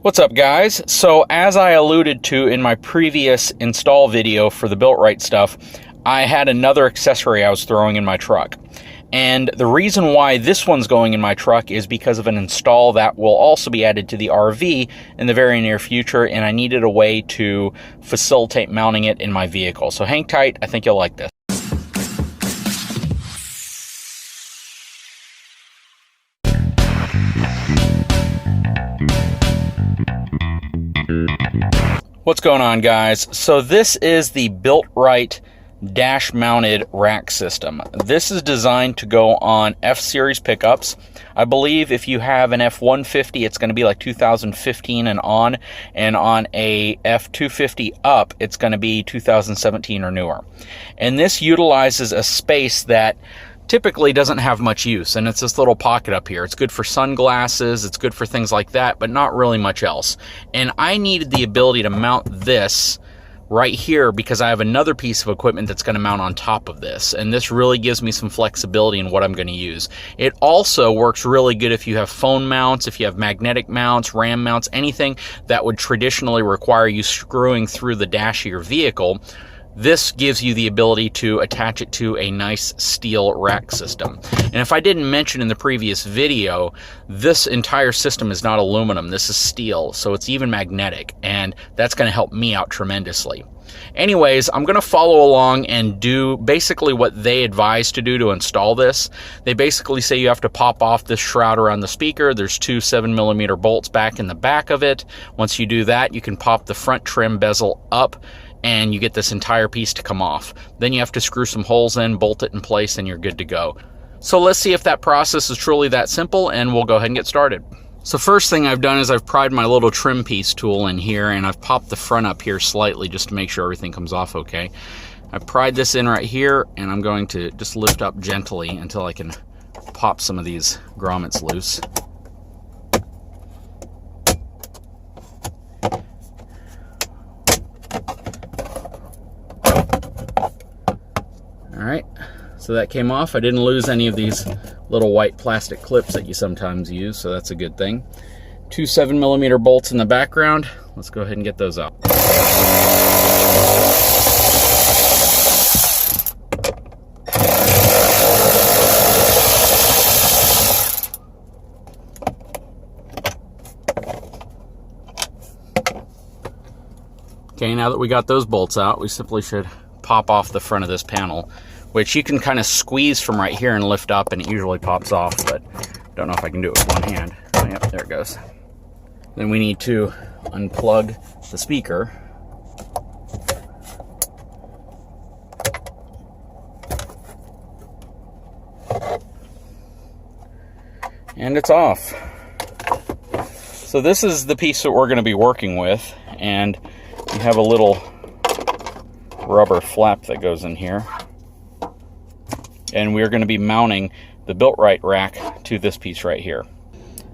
What's up, guys? So as I alluded to in my previous install video for the Built-Right stuff, I had another accessory I was throwing in my truck. And the reason why this one's going in my truck is because of an install that will also be added to the RV in the very near future, and I needed a way to facilitate mounting it in my vehicle. So hang tight, I think you'll like this. What's going on, guys? So this is the Built-Right dash mounted rack system. This is designed to go on F-Series pickups. I believe if you have an F150, it's going to be like 2015 and on a F250 up, it's going to be 2017 or newer. And this utilizes a space that typically doesn't have much use, and it's this little pocket up here. It's good for sunglasses, it's good for things like that, but not really much else. And I needed the ability to mount this right here because I have another piece of equipment that's going to mount on top of this, and this really gives me some flexibility in what I'm going to use. It also works really good if you have phone mounts, if you have magnetic mounts, RAM mounts, anything that would traditionally require you screwing through the dash of your vehicle. This gives you the ability to attach it to a nice steel rack system. And if I didn't mention in the previous video, this entire system is not aluminum, this is steel, so it's even magnetic, and that's going to help me out tremendously. Anyways, I'm going to follow along and do basically what they advise to do to install this. They basically say you have to pop off this shroud around the speaker. There's two 7mm bolts back in the back of it. Once you do that, you can pop the front trim bezel up, and you get this entire piece to come off. Then you have to screw some holes in, bolt it in place, and you're good to go. So let's see if that process is truly that simple, and we'll go ahead and get started. So first thing I've done is I've pried my little trim piece tool in here, and I've popped the front up here slightly just to make sure everything comes off okay. I pried this in right here, and I'm going to just lift up gently until I can pop some of these grommets loose. Alright, so that came off. I didn't lose any of these little white plastic clips that you sometimes use, so that's a good thing. Two 7mm bolts in the background. Let's go ahead and get those out. Okay, now that we got those bolts out, we simply should pop off the front of this panel, which you can kind of squeeze from right here and lift up, and it usually pops off, but don't know if I can do it with one hand. Oh, yep, there it goes. Then we need to unplug the speaker. And it's off. So this is the piece that we're going to be working with, and you have a little rubber flap that goes in here, and we're going to be mounting the Built-Right rack to this piece right here.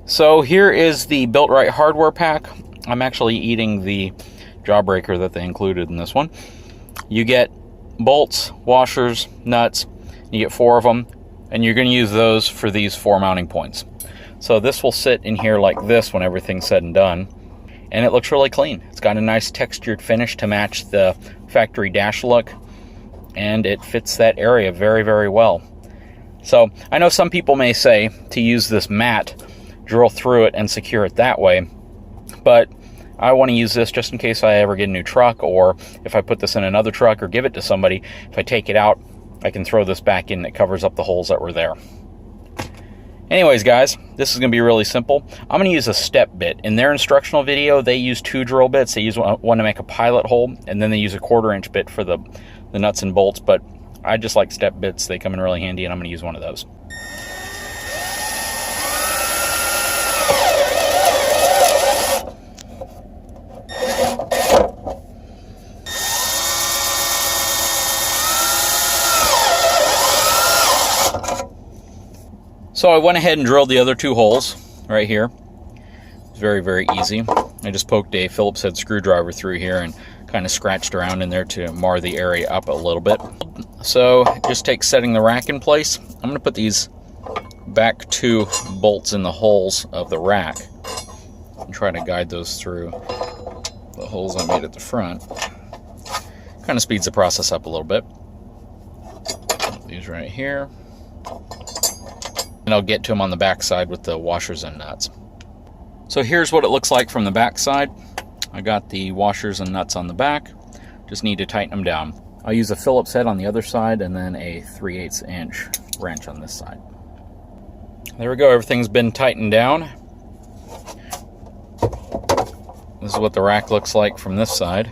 So here is the Built-Right hardware pack. I'm actually eating the jawbreaker that they included in this one. You get bolts, washers, nuts, you get 4 of them, and you're going to use those for these 4 mounting points. So this will sit in here like this when everything's said and done, and it looks really clean. It's got a nice textured finish to match the factory dash look, and it fits that area very, very well. So I know some people may say to use this mat, drill through it and secure it that way, but I want to use this just in case I ever get a new truck, or if I put this in another truck or give it to somebody, if I take it out, I can throw this back in and it covers up the holes that were there. Anyways, guys, this is going to be really simple. I'm going to use a step bit. In their instructional video, they use 2 drill bits. They use one to make a pilot hole, and then they use a 1/4-inch bit for the nuts and bolts, but I just like step bits. They come in really handy, and I'm going to use one of those. So I went ahead and drilled the other 2 holes right here. It's very, very easy. I just poked a Phillips head screwdriver through here and kind of scratched around in there to mar the area up a little bit. So it just takes setting the rack in place. I'm going to put these back 2 bolts in the holes of the rack. and try to guide those through the holes I made at the front. Kind of speeds the process up a little bit. Put these right here. And I'll get to them on the back side with the washers and nuts. So here's what it looks like from the back side. I got the washers and nuts on the back. Just need to tighten them down. I'll use a Phillips head on the other side and then a 3/8 inch wrench on this side. There we go, everything's been tightened down. This is what the rack looks like from this side.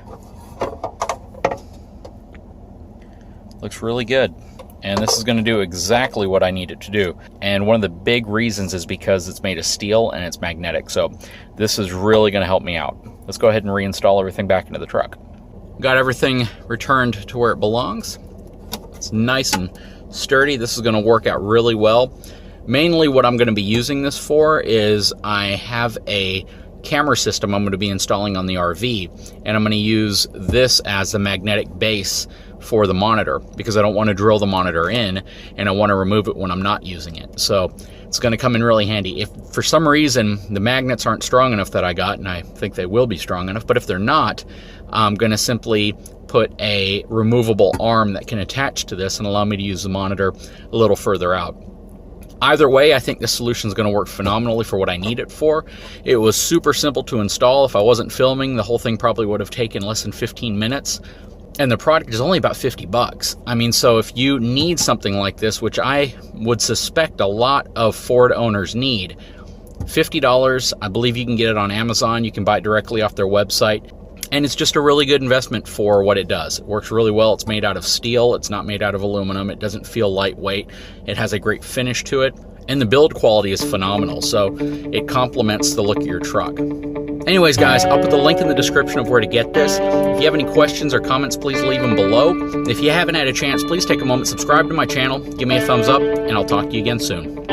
Looks really good. And this is going to do exactly what I need it to do. And one of the big reasons is because it's made of steel and it's magnetic. So this is really going to help me out. Let's go ahead and reinstall everything back into the truck. Got everything returned to where it belongs. It's nice and sturdy. This is going to work out really well. Mainly what I'm going to be using this for is I have a camera system I'm going to be installing on the RV, and I'm going to use this as the magnetic base for the monitor because I don't want to drill the monitor in and I want to remove it when I'm not using it. So it's going to come in really handy. If for some reason the magnets aren't strong enough that I got, and I think they will be strong enough, but if they're not, I'm going to simply put a removable arm that can attach to this and allow me to use the monitor a little further out. Either way, I think this solution is going to work phenomenally for what I need it for. It was super simple to install. If I wasn't filming, the whole thing probably would have taken less than 15 minutes. And the product is only about 50 bucks. I mean, so if you need something like this, which I would suspect a lot of Ford owners need, $50, I believe you can get it on Amazon. You can buy it directly off their website. And it's just a really good investment for what it does. It works really well. It's made out of steel. It's not made out of aluminum. It doesn't feel lightweight. It has a great finish to it. And the build quality is phenomenal. So it complements the look of your truck. Anyways, guys, I'll put the link in the description of where to get this. If you have any questions or comments, please leave them below. If you haven't had a chance, please take a moment, subscribe to my channel, give me a thumbs up, and I'll talk to you again soon.